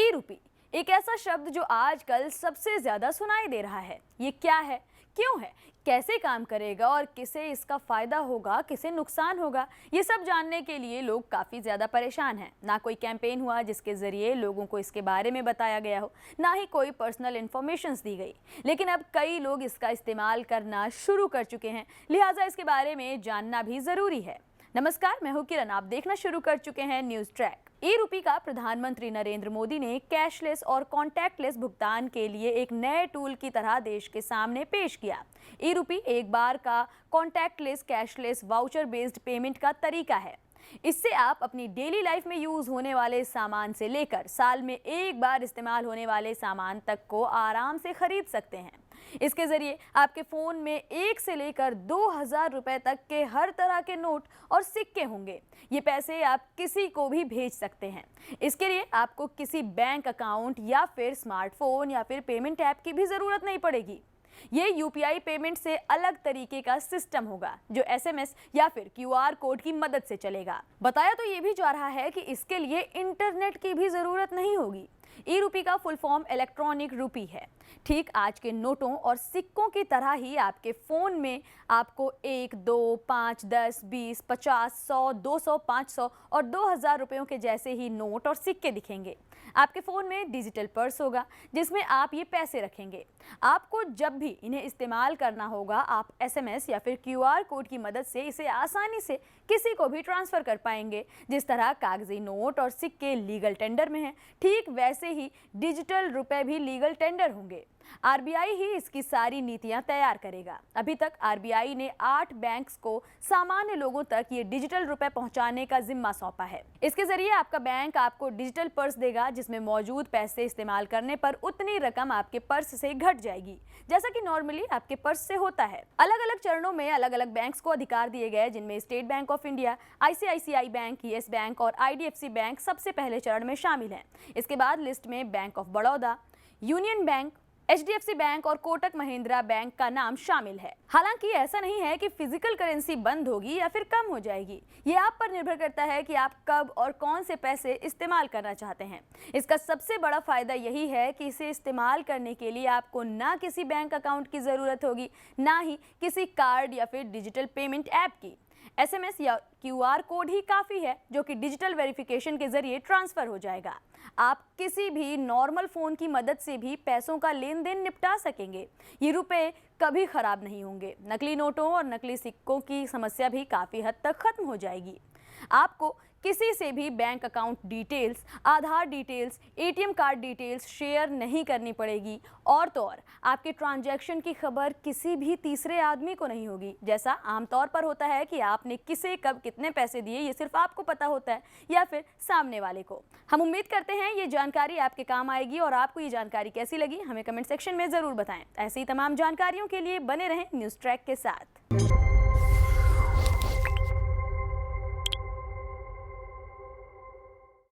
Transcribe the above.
ई रूपी एक ऐसा शब्द जो आजकल सबसे ज्यादा सुनाई दे रहा है। ये क्या है, क्यों है, कैसे काम करेगा और किसे इसका फायदा होगा, किसे नुकसान होगा, ये सब जानने के लिए लोग काफी ज्यादा परेशान हैं। ना कोई कैंपेन हुआ जिसके जरिए लोगों को इसके बारे में बताया गया हो, ना ही कोई पर्सनल इन्फॉर्मेशन दी गई। लेकिन अब कई लोग इसका इस्तेमाल करना शुरू कर चुके हैं, लिहाजा इसके बारे में जानना भी जरूरी है। नमस्कार, मैं हूं किरण, आप देखना शुरू कर चुके हैं न्यूज ट्रैक। ई रूपी का प्रधानमंत्री नरेंद्र मोदी ने कैशलेस और कॉन्टैक्टलेस भुगतान के लिए एक नए टूल की तरह देश के सामने पेश किया। ई रूपी एक बार का contactless cashless voucher based payment का तरीका है। इससे आप अपनी डेली लाइफ में यूज होने वाले सामान से लेकर साल में एक बार इस्तेमाल होने वाले सामान तक को आराम से खरीद सकते हैं। इसके जरिए आपके फोन में 1 से लेकर 2000 रुपए तक के हर तरह के नोट और सिक्के होंगे। ये पैसे आप किसी को भी भेज सकते हैं। इसके लिए आपको किसी बैंक अकाउंट या फिर स्मार्टफोन या फिर पेमेंट ऐप की भी जरूरत नहीं पड़ेगी। ये यूपीआई पेमेंट से अलग तरीके का सिस्टम होगा जो एसएमएस या फिर क्यूआर कोड की मदद से चलेगा। बताया तो ये भी जा रहा है कि इसके लिए इंटरनेट की भी जरूरत नहीं होगी। ई रूपी का फुल फॉर्म इलेक्ट्रॉनिक रूपी है। ठीक आज के नोटों और सिक्कों की तरह ही आपके फोन में आपको 1, 2, 5, 10, 20, 50, 100, 200, 500 और 2000 रुपयों के जैसे ही नोट और सिक्के दिखेंगे। आपके फ़ोन में डिजिटल पर्स होगा जिसमें आप ये पैसे रखेंगे। आपको जब भी इन्हें इस्तेमाल करना होगा, आप एसएमएस या फिर क्यूआर कोड की मदद से इसे आसानी से किसी को भी ट्रांसफ़र कर पाएंगे। जिस तरह कागजी नोट और सिक्के लीगल टेंडर में हैं, ठीक वैसे ही डिजिटल रुपए भी लीगल टेंडर होंगे। आरबीआई ही इसकी सारी नीतियां तैयार करेगा। अभी तक आरबीआई ने 8 बैंक्स को सामान्य लोगों तक ये डिजिटल रुपए पहुंचाने का जिम्मा सौंपा है। इसके जरिए आपका बैंक आपको डिजिटल पर्स देगा जिसमें मौजूद पैसे इस्तेमाल करने पर उतनी रकम आपके पर्स से घट जाएगी जैसा कि नॉर्मली आपके पर्स से होता है। अलग अलग चरणों में अलग अलग बैंक्स को अधिकार दिए गए, जिनमें state bank of India, ICICI bank, yes bank और आईडीएफसी बैंक सबसे पहले चरण में शामिल हैं। इसके बाद लिस्ट में bank of Baroda, union bank, HDFC bank और कोटक महिंद्रा बैंक का नाम शामिल है। हालांकि ऐसा नहीं है कि फिजिकल करेंसी बंद होगी या फिर कम हो जाएगी। ये आप पर निर्भर करता है कि आप कब और कौन से पैसे इस्तेमाल करना चाहते हैं। इसका सबसे बड़ा फायदा यही है कि इसे इस्तेमाल करने के लिए आपको ना किसी बैंक अकाउंट की जरूरत होगी, ना ही किसी कार्ड या फिर डिजिटल पेमेंट ऐप की। एसएमएस या क्यूआर कोड ही काफ़ी है जो कि डिजिटल वेरिफिकेशन के जरिए ट्रांसफ़र हो जाएगा। आप किसी भी नॉर्मल फ़ोन की मदद से भी पैसों का लेन देन निपटा सकेंगे। ये रुपए कभी ख़राब नहीं होंगे। नकली नोटों और नकली सिक्कों की समस्या भी काफ़ी हद तक ख़त्म हो जाएगी। आपको किसी से भी bank account details, Aadhaar details, ATM card details share नहीं करनी पड़ेगी। और तो और आपके ट्रांजैक्शन की खबर किसी भी तीसरे आदमी को नहीं होगी, जैसा आमतौर पर होता है कि आपने किसे कब कितने पैसे दिए ये सिर्फ आपको पता होता है या फिर सामने वाले को। हम उम्मीद करते हैं ये जानकारी आपके काम आएगी। और आपको ये जानकारी कैसी लगी हमें कमेंट सेक्शन में ज़रूर बताएं। ऐसी तमाम जानकारियों के लिए बने रहें न्यूज़ ट्रैक के साथ।